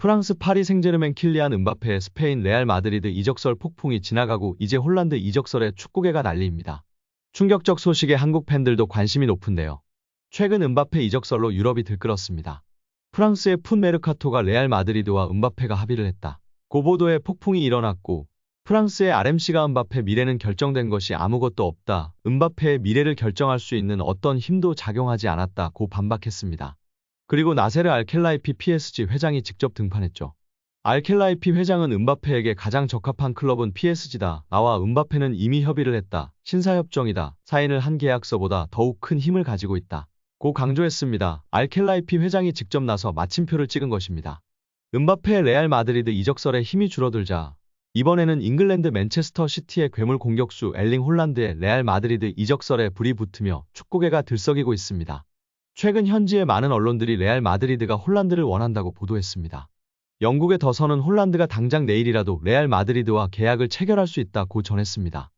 프랑스 파리 생제르맹 킬리안 음바페의 스페인 레알 마드리드 이적설 폭풍이 지나가고 이제 홀란드 이적설에 축구계가 난리입니다. 충격적 소식에 한국 팬들도 관심이 높은데요. 최근 음바페 이적설로 유럽이 들끓었습니다. 프랑스의 푼 메르카토가 레알 마드리드와 음바페가 합의를 했다. 고보도에 폭풍이 일어났고 프랑스의 RMC가 음바페 미래는 결정된 것이 아무것도 없다. 음바페의 미래를 결정할 수 있는 어떤 힘도 작용하지 않았다고 반박했습니다. 그리고 나세르 알켈라이피 PSG 회장이 직접 등판했죠. 알켈라이피 회장은 음바페에게 가장 적합한 클럽은 PSG다. 나와 음바페는 이미 협의를 했다. 신사협정이다. 사인을 한 계약서보다 더욱 큰 힘을 가지고 있다. 고 강조했습니다. 알켈라이피 회장이 직접 나서 마침표를 찍은 것입니다. 음바페의 레알 마드리드 이적설에 힘이 줄어들자 이번에는 잉글랜드 맨체스터 시티의 괴물 공격수 엘링 홀란드의 레알 마드리드 이적설에 불이 붙으며 축구계가 들썩이고 있습니다. 최근 현지의 많은 언론들이 레알 마드리드가 홀란드를 원한다고 보도했습니다. 영국의 더선은 홀란드가 당장 내일이라도 레알 마드리드와 계약을 체결할 수 있다고 전했습니다.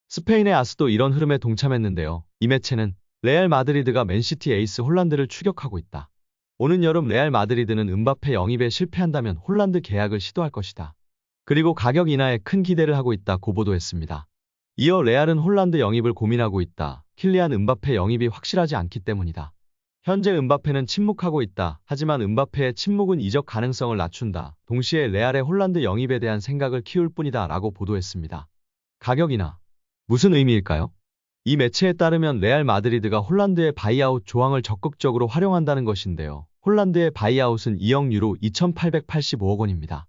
스페인의 아스도 이런 흐름에 동참했는데요. 이 매체는 레알 마드리드가 맨시티 에이스 홀란드를 추격하고 있다. 오는 여름 레알 마드리드는 음바페 영입에 실패한다면 홀란드 계약을 시도할 것이다. 그리고 가격 인하에 큰 기대를 하고 있다고 보도했습니다. 이어 레알은 홀란드 영입을 고민하고 있다. 킬리안 음바페 영입이 확실하지 않기 때문이다. 현재 음바페는 침묵하고 있다. 하지만 음바페의 침묵은 이적 가능성을 낮춘다. 동시에 레알의 홀란드 영입에 대한 생각을 키울 뿐이다 라고 보도했습니다. 가격 인하. 무슨 의미일까요? 이 매체에 따르면 레알 마드리드가 홀란드의 바이아웃 조항을 적극적으로 활용한다는 것인데요. 홀란드의 바이아웃은 2억 유로 2,885억 원입니다.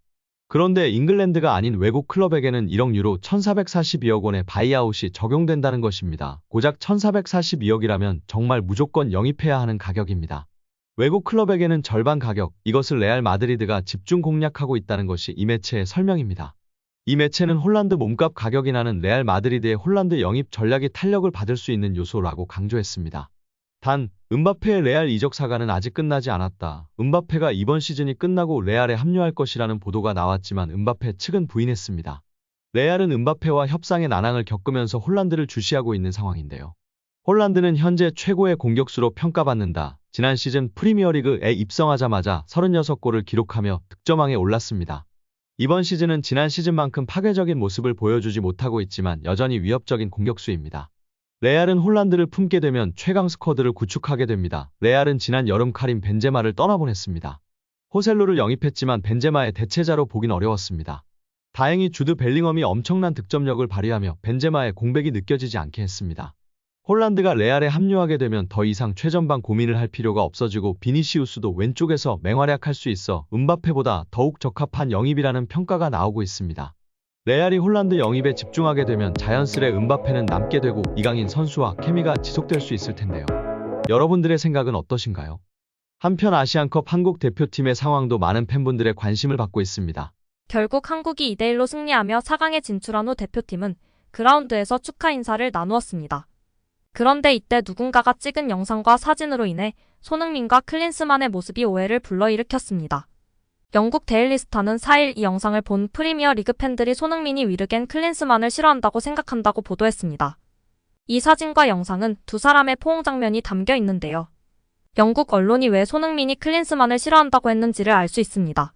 그런데 잉글랜드가 아닌 외국 클럽에게는 1억 유로 1,442억 원의 바이아웃이 적용된다는 것입니다. 고작 1,442억이라면 정말 무조건 영입해야 하는 가격입니다. 외국 클럽에게는 절반 가격, 이것을 레알 마드리드가 집중 공략하고 있다는 것이 이 매체의 설명입니다. 이 매체는 홀란드 몸값 가격 인하는 레알 마드리드의 홀란드 영입 전략이 탄력을 받을 수 있는 요소라고 강조했습니다. 단, 음바페의 레알 이적 사가는 아직 끝나지 않았다. 음바페가 이번 시즌이 끝나고 레알에 합류할 것이라는 보도가 나왔지만 음바페 측은 부인했습니다. 레알은 음바페와 협상의 난항을 겪으면서 홀란드를 주시하고 있는 상황인데요. 홀란드는 현재 최고의 공격수로 평가받는다. 지난 시즌 프리미어리그에 입성하자마자 36골을 기록하며 득점왕에 올랐습니다. 이번 시즌은 지난 시즌만큼 파괴적인 모습을 보여주지 못하고 있지만 여전히 위협적인 공격수입니다. 레알은 홀란드를 품게 되면 최강 스쿼드를 구축하게 됩니다. 레알은 지난 여름 카림 벤제마를 떠나보냈습니다. 호셀로를 영입했지만 벤제마의 대체자로 보긴 어려웠습니다. 다행히 주드 벨링엄이 엄청난 득점력을 발휘하며 벤제마의 공백이 느껴지지 않게 했습니다. 홀란드가 레알에 합류하게 되면 더 이상 최전방 고민을 할 필요가 없어지고 비니시우스도 왼쪽에서 맹활약할 수 있어 음바페보다 더욱 적합한 영입이라는 평가가 나오고 있습니다. 레알이 홀란드 영입에 집중하게 되면 자연스레 음바페는 남게 되고 이강인 선수와 케미가 지속될 수 있을 텐데요. 여러분들의 생각은 어떠신가요? 한편 아시안컵 한국 대표팀의 상황도 많은 팬분들의 관심을 받고 있습니다. 결국 한국이 2대1로 승리하며 4강에 진출한 후 대표팀은 그라운드에서 축하 인사를 나누었습니다. 그런데 이때 누군가가 찍은 영상과 사진으로 인해 손흥민과 클린스만의 모습이 오해를 불러일으켰습니다. 영국 데일리스타는 4일 이 영상을 본 프리미어 리그 팬들이 손흥민이 위르겐 클린스만을 싫어한다고 생각한다고 보도했습니다. 이 사진과 영상은 두 사람의 포옹 장면이 담겨 있는데요. 영국 언론이 왜 손흥민이 클린스만을 싫어한다고 했는지를 알 수 있습니다.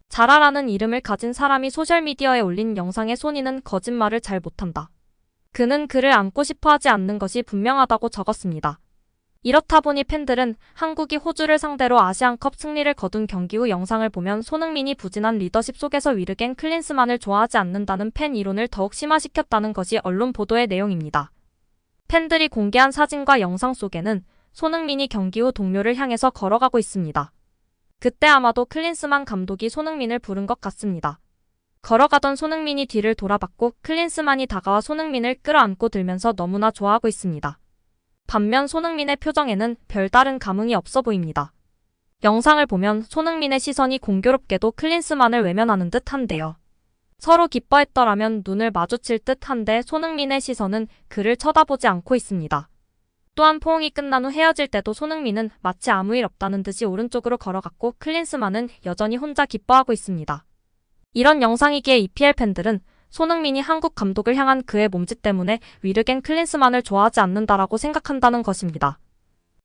자라라는 이름을 가진 사람이 소셜미디어에 올린 영상의 소니는 거짓말을 잘 못한다. 그는 그를 안고 싶어 하지 않는 것이 분명하다고 적었습니다. 이렇다 보니 팬들은 한국이 호주를 상대로 아시안컵 승리를 거둔 경기 후 영상을 보면 손흥민이 부진한 리더십 속에서 위르겐 클린스만을 좋아하지 않는다는 팬 이론을 더욱 심화시켰다는 것이 언론 보도의 내용입니다. 팬들이 공개한 사진과 영상 속에는 손흥민이 경기 후 동료를 향해서 걸어가고 있습니다. 그때 아마도 클린스만 감독이 손흥민을 부른 것 같습니다. 걸어가던 손흥민이 뒤를 돌아봤고 클린스만이 다가와 손흥민을 끌어안고 들면서 너무나 좋아하고 있습니다. 반면 손흥민의 표정에는 별다른 감흥이 없어 보입니다. 영상을 보면 손흥민의 시선이 공교롭게도 클린스만을 외면하는 듯 한데요. 서로 기뻐했더라면 눈을 마주칠 듯 한데 손흥민의 시선은 그를 쳐다보지 않고 있습니다. 또한 포옹이 끝난 후 헤어질 때도 손흥민은 마치 아무 일 없다는 듯이 오른쪽으로 걸어갔고 클린스만은 여전히 혼자 기뻐하고 있습니다. 이런 영상이기에 EPL 팬들은 손흥민이 한국 감독을 향한 그의 몸짓 때문에 위르겐 클린스만을 좋아하지 않는다라고 생각한다는 것입니다.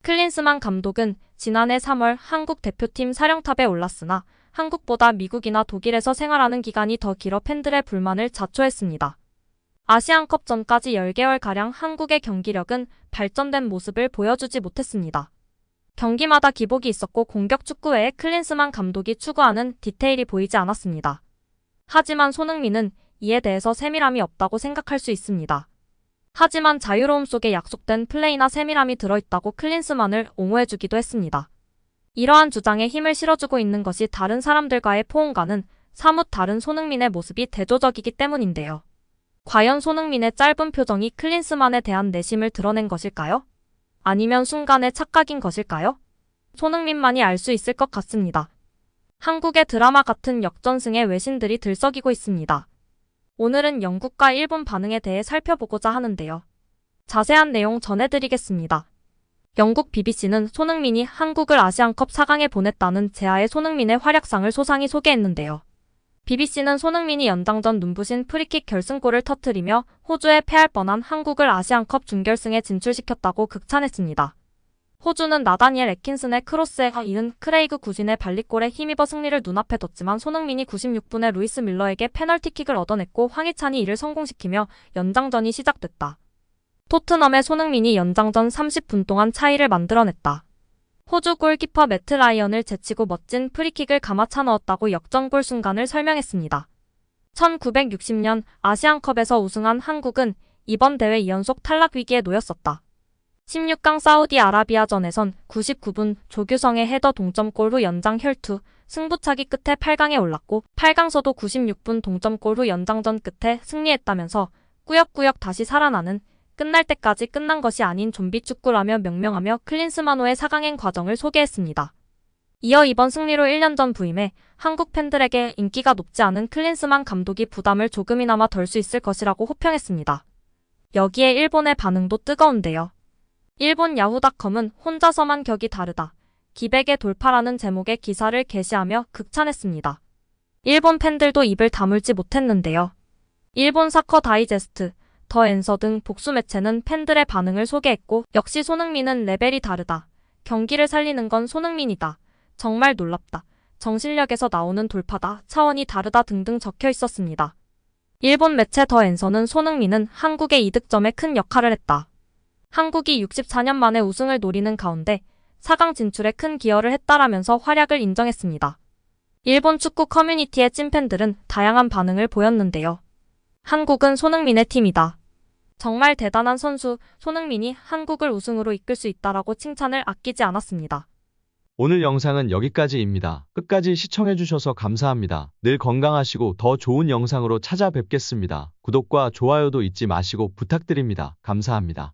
클린스만 감독은 지난해 3월 한국 대표팀 사령탑에 올랐으나 한국보다 미국이나 독일에서 생활하는 기간이 더 길어 팬들의 불만을 자초했습니다. 아시안컵 전까지 10개월가량 한국의 경기력은 발전된 모습을 보여주지 못했습니다. 경기마다 기복이 있었고 공격 축구 외에 클린스만 감독이 추구하는 디테일이 보이지 않았습니다. 하지만 손흥민은 이에 대해서 세밀함이 없다고 생각할 수 있습니다. 하지만 자유로움 속에 약속된 플레이나 세밀함이 들어있다고 클린스만을 옹호해주기도 했습니다. 이러한 주장에 힘을 실어주고 있는 것이 다른 사람들과의 포옹과는 사뭇 다른 손흥민의 모습이 대조적이기 때문인데요. 과연 손흥민의 짧은 표정이 클린스만에 대한 내심을 드러낸 것일까요? 아니면 순간의 착각인 것일까요? 손흥민만이 알 수 있을 것 같습니다. 한국의 드라마 같은 역전승에 외신들이 들썩이고 있습니다. 오늘은 영국과 일본 반응에 대해 살펴보고자 하는데요. 자세한 내용 전해드리겠습니다. 영국 BBC는 손흥민이 한국을 아시안컵 4강에 보냈다는 제아의 손흥민의 활약상을 소상히 소개했는데요. BBC는 손흥민이 연장전 눈부신 프리킥 결승골을 터뜨리며 호주에 패할 뻔한 한국을 아시안컵 준결승에 진출시켰다고 극찬했습니다. 호주는 나다니엘 애킨슨의 크로스에 이은 크레이그 구진의 발리골에 힘입어 승리를 눈앞에 뒀지만 손흥민이 96분에 루이스 밀러에게 페널티킥을 얻어냈고 황희찬이 이를 성공시키며 연장전이 시작됐다. 토트넘의 손흥민이 연장전 30분 동안 차이를 만들어냈다. 호주 골키퍼 매트 라이언을 제치고 멋진 프리킥을 감아차 넣었다고 역전골 순간을 설명했습니다. 1960년 아시안컵에서 우승한 한국은 이번 대회 2연속 탈락 위기에 놓였었다. 16강 사우디아라비아전에선 99분 조규성의 헤더 동점골 후 연장 혈투, 승부차기 끝에 8강에 올랐고 8강서도 96분 동점골 후 연장전 끝에 승리했다면서 꾸역꾸역 다시 살아나는 끝날 때까지 끝난 것이 아닌 좀비 축구라며 명명하며 클린스만호의 4강행 과정을 소개했습니다. 이어 이번 승리로 1년 전 부임해 한국 팬들에게 인기가 높지 않은 클린스만 감독이 부담을 조금이나마 덜 수 있을 것이라고 호평했습니다. 여기에 일본의 반응도 뜨거운데요. 일본 야후닷컴은 혼자서만 격이 다르다. 기백의 돌파라는 제목의 기사를 게시하며 극찬했습니다. 일본 팬들도 입을 다물지 못했는데요. 일본 사커 다이제스트, 더 앤서 등 복수 매체는 팬들의 반응을 소개했고 역시 손흥민은 레벨이 다르다. 경기를 살리는 건 손흥민이다. 정말 놀랍다. 정실력에서 나오는 돌파다. 차원이 다르다 등등 적혀 있었습니다. 일본 매체 더 앤서는 손흥민은 한국의 이득점에 큰 역할을 했다. 한국이 64년 만에 우승을 노리는 가운데 4강 진출에 큰 기여를 했다라면서 활약을 인정했습니다. 일본 축구 커뮤니티의 찐팬들은 다양한 반응을 보였는데요. 한국은 손흥민의 팀이다. 정말 대단한 선수 손흥민이 한국을 우승으로 이끌 수 있다라고 칭찬을 아끼지 않았습니다. 오늘 영상은 여기까지입니다. 끝까지 시청해주셔서 감사합니다. 늘 건강하시고 더 좋은 영상으로 찾아뵙겠습니다. 구독과 좋아요도 잊지 마시고 부탁드립니다. 감사합니다.